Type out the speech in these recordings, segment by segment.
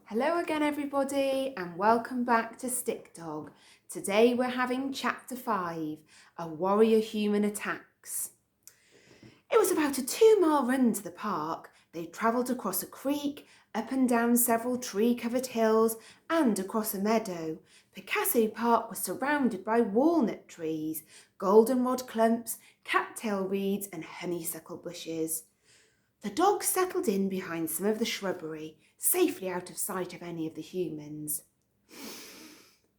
Hello again everybody and welcome back to Stick Dog. Today we're having chapter 5, A Warrior Human Attacks. It was about a 2-mile run to the park. They travelled across a creek, up and down several tree-covered hills and across a meadow. Picasso Park was surrounded by walnut trees, goldenrod clumps, cattail reeds and honeysuckle bushes. The dogs settled in behind some of the shrubbery, safely out of sight of any of the humans.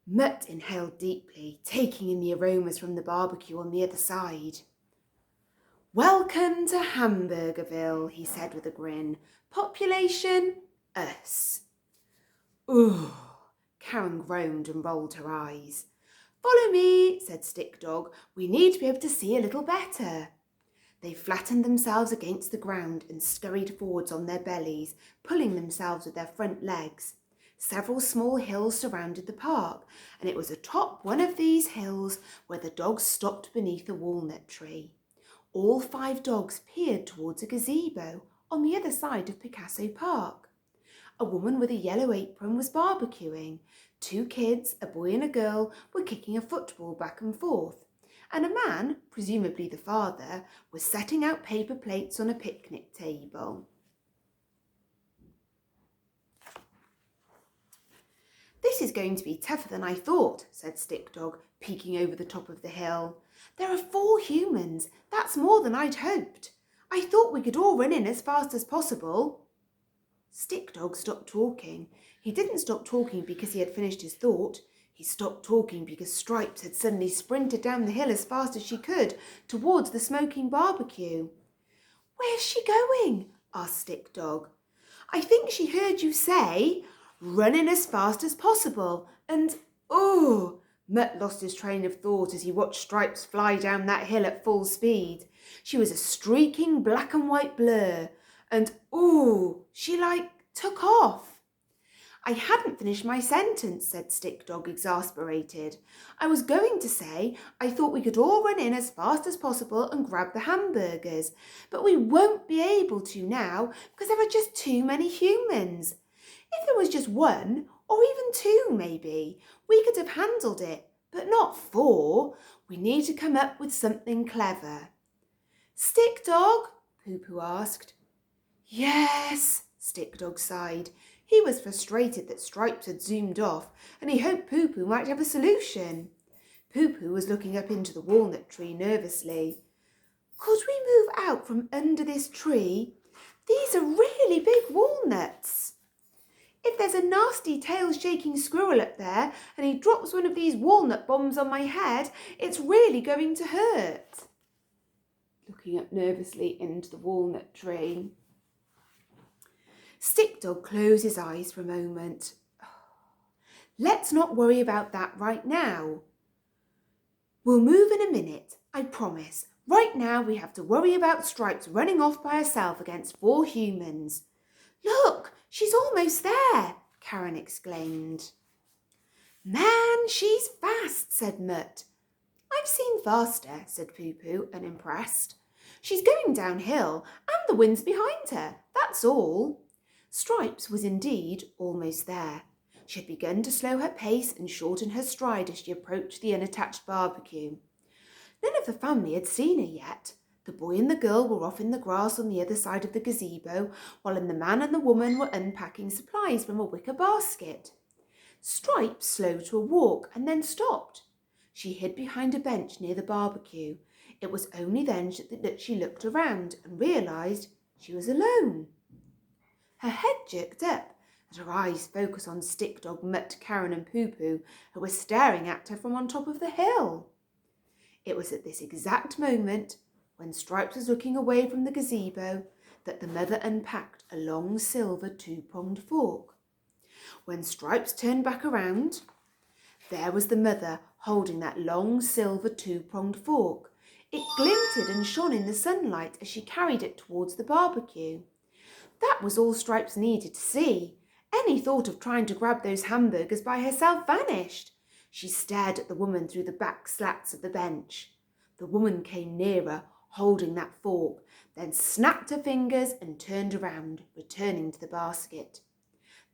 Mutt inhaled deeply, taking in the aromas from the barbecue on the other side. "Welcome to Hamburgerville," he said with a grin. "Population, us." "Ugh," Karen groaned and rolled her eyes. "Follow me," said Stick Dog. "We need to be able to see a little better." They flattened themselves against the ground and scurried forwards on their bellies, pulling themselves with their front legs. Several small hills surrounded the park, and it was atop one of these hills where the dogs stopped beneath a walnut tree. All 5 dogs peered towards a gazebo on the other side of Picasso Park. A woman with a yellow apron was barbecuing. 2 kids, a boy and a girl, were kicking a football back and forth. And a man, presumably the father, was setting out paper plates on a picnic table. "This is going to be tougher than I thought," said Stick Dog, peeking over the top of the hill. "There are 4 humans. That's more than I'd hoped. I thought we could all run in as fast as possible." Stick Dog stopped talking. He didn't stop talking because he had finished his thought. He stopped talking because Stripes had suddenly sprinted down the hill as fast as she could towards the smoking barbecue. "Where's she going?" asked Stick Dog. "I think she heard you say, 'Running as fast as possible,' and oh!" Mutt lost his train of thought as he watched Stripes fly down that hill at full speed. She was a streaking black and white blur, and ooh, she took off. "I hadn't finished my sentence," said Stick Dog, exasperated. "I was going to say I thought we could all run in as fast as possible and grab the hamburgers, but we won't be able to now because there are just too many humans. If there was just 1 or even 2 maybe, we could have handled it, but not 4. We need to come up with something clever." "Stick Dog?" Poo Poo asked. "Yes," Stick Dog sighed. He was frustrated that Stripes had zoomed off, and he hoped Poo Poo might have a solution. Poo Poo was looking up into the walnut tree nervously. "Could we move out from under this tree? These are really big walnuts. If there's a nasty tail-shaking squirrel up there and he drops one of these walnut bombs on my head, it's really going to hurt." Looking up nervously into the walnut tree. Stick Dog closed his eyes for a moment. "Let's not worry about that right now. We'll move in a minute, I promise. Right now we have to worry about Stripes running off by herself against 4 humans." "Look, she's almost there," Karen exclaimed. "Man, she's fast," said Mutt. "I've seen faster," said Poo Poo, unimpressed. "She's going downhill and the wind's behind her, that's all." Stripes was indeed almost there. She had begun to slow her pace and shorten her stride as she approached the unattached barbecue. None of the family had seen her yet. The boy and the girl were off in the grass on the other side of the gazebo, while the man and the woman were unpacking supplies from a wicker basket. Stripes slowed to a walk and then stopped. She hid behind a bench near the barbecue. It was only then that she looked around and realised she was alone. Her head jerked up and her eyes focused on Stick Dog, Mutt, Karen and Poo Poo, who were staring at her from on top of the hill. It was at this exact moment, when Stripes was looking away from the gazebo, that the mother unpacked a long silver 2-pronged fork. When Stripes turned back around, there was the mother holding that long silver 2-pronged fork. It glinted and shone in the sunlight as she carried it towards the barbecue. That was all Stripes needed to see. Any thought of trying to grab those hamburgers by herself vanished. She stared at the woman through the back slats of the bench. The woman came nearer, holding that fork, then snapped her fingers and turned around, returning to the basket.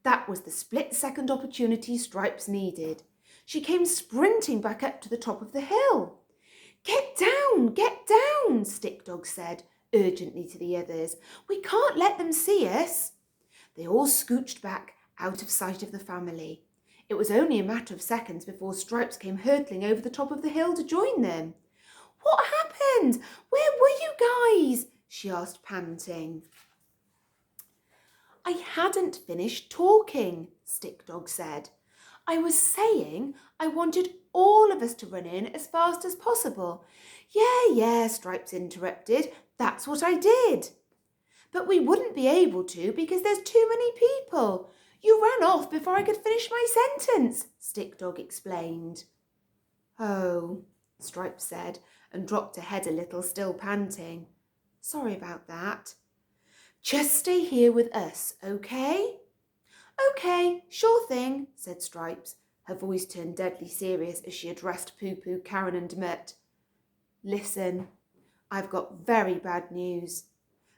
That was the split-second opportunity Stripes needed. She came sprinting back up to the top of the hill. Get down, Stick Dog said urgently to the others. We can't let them see us. They all scooched back out of sight of the family. It was only a matter of seconds before Stripes came hurtling over the top of the hill to join them. What happened? Where were you guys? She asked, panting. I hadn't finished talking, Stick Dog said. I was saying I wanted all of us to run in as fast as possible. Yeah, Stripes interrupted. That's what I did. But we wouldn't be able to because there's too many people. You ran off before I could finish my sentence, Stick Dog explained. Oh, Stripes said and dropped her head a little, still panting. Sorry about that. Just stay here with us, okay? Okay, sure thing, said Stripes. Her voice turned deadly serious as she addressed Poo Poo, Karen and Mutt. Listen, I've got very bad news.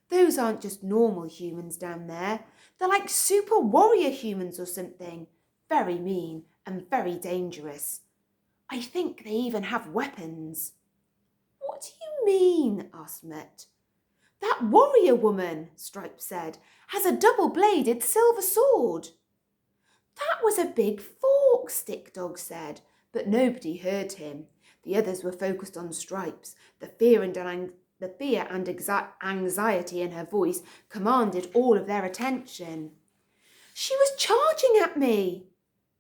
Those aren't just normal humans down there. They're like super warrior humans or something. Very mean and very dangerous. I think they even have weapons. What do you mean? Asked Mutt. That warrior woman, Stripes said, has a double-bladed silver sword. That was a big fork, Stick Dog said, but nobody heard him. The others were focused on Stripes. The fear and anxiety in her voice commanded all of their attention. She was charging at me.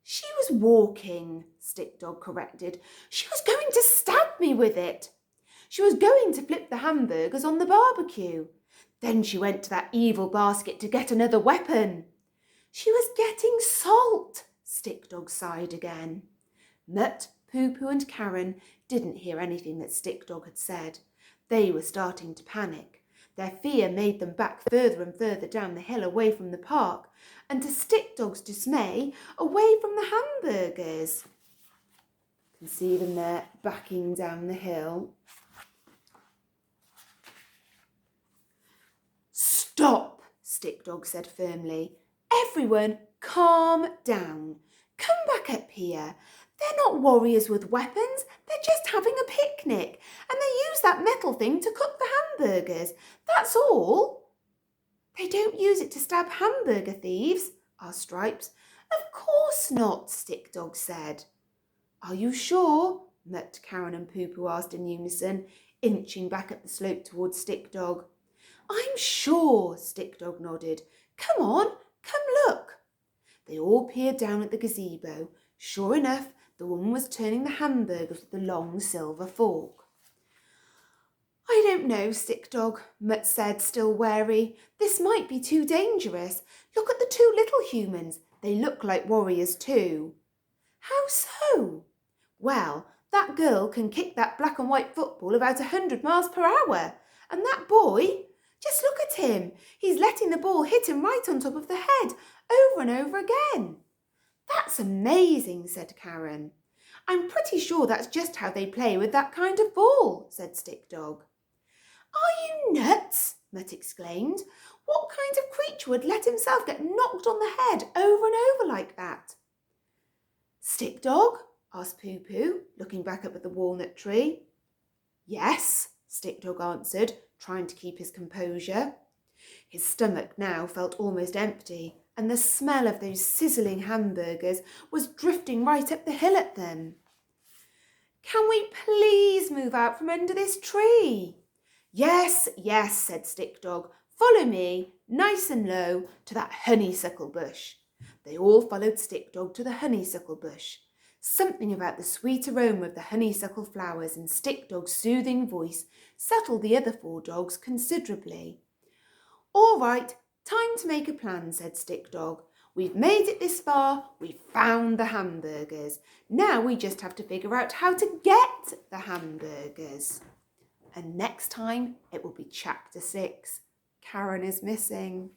She was walking, Stick Dog corrected. She was going to stab me with it. She was going to flip the hamburgers on the barbecue. Then she went to that evil basket to get another weapon. She was getting salt, Stick Dog sighed again. Mutt, Poo Poo and Karen didn't hear anything that Stick Dog had said. They were starting to panic. Their fear made them back further and further down the hill away from the park, and to Stick Dog's dismay, away from the hamburgers. You can see them there backing down the hill. Stop, Stick Dog said firmly. Everyone calm down. Come back up here. They're not warriors with weapons. They're just having a picnic. And they use that metal thing to cook the hamburgers. That's all. They don't use it to stab hamburger thieves, asked Stripes. Of course not, Stick Dog said. Are you sure? Mutt, Karen and Poo Poo asked in unison, inching back up the slope towards Stick Dog. I'm sure, Stick Dog nodded. Come on, come look. They all peered down at the gazebo. Sure enough, the woman was turning the hamburgers with the long silver fork. I don't know, Stick Dog, Mutt said, still wary. This might be too dangerous. Look at the two little humans. They look like warriors too. How so? Well, that girl can kick that black and white football about 100 miles per hour. And that boy, just look at him. He's letting the ball hit him right on top of the head, over and over again. That's amazing, said Karen. I'm pretty sure that's just how they play with that kind of ball, said Stick Dog. Are you nuts? Mutt exclaimed. What kind of creature would let himself get knocked on the head over and over like that? Stick Dog? Asked Poo Poo, looking back up at the walnut tree. Yes, Stick Dog answered, trying to keep his composure. His stomach now felt almost empty, and the smell of those sizzling hamburgers was drifting right up the hill at them. Can we please move out from under this tree? Yes, said Stick Dog. Follow me, nice and low, to that honeysuckle bush. They all followed Stick Dog to the honeysuckle bush. Something about the sweet aroma of the honeysuckle flowers and Stick Dog's soothing voice settled the other 4 dogs considerably. All right, time to make a plan, said Stick Dog. We've made it this far, we've found the hamburgers. Now we just have to figure out how to get the hamburgers. And next time it will be chapter 6. Karen is missing.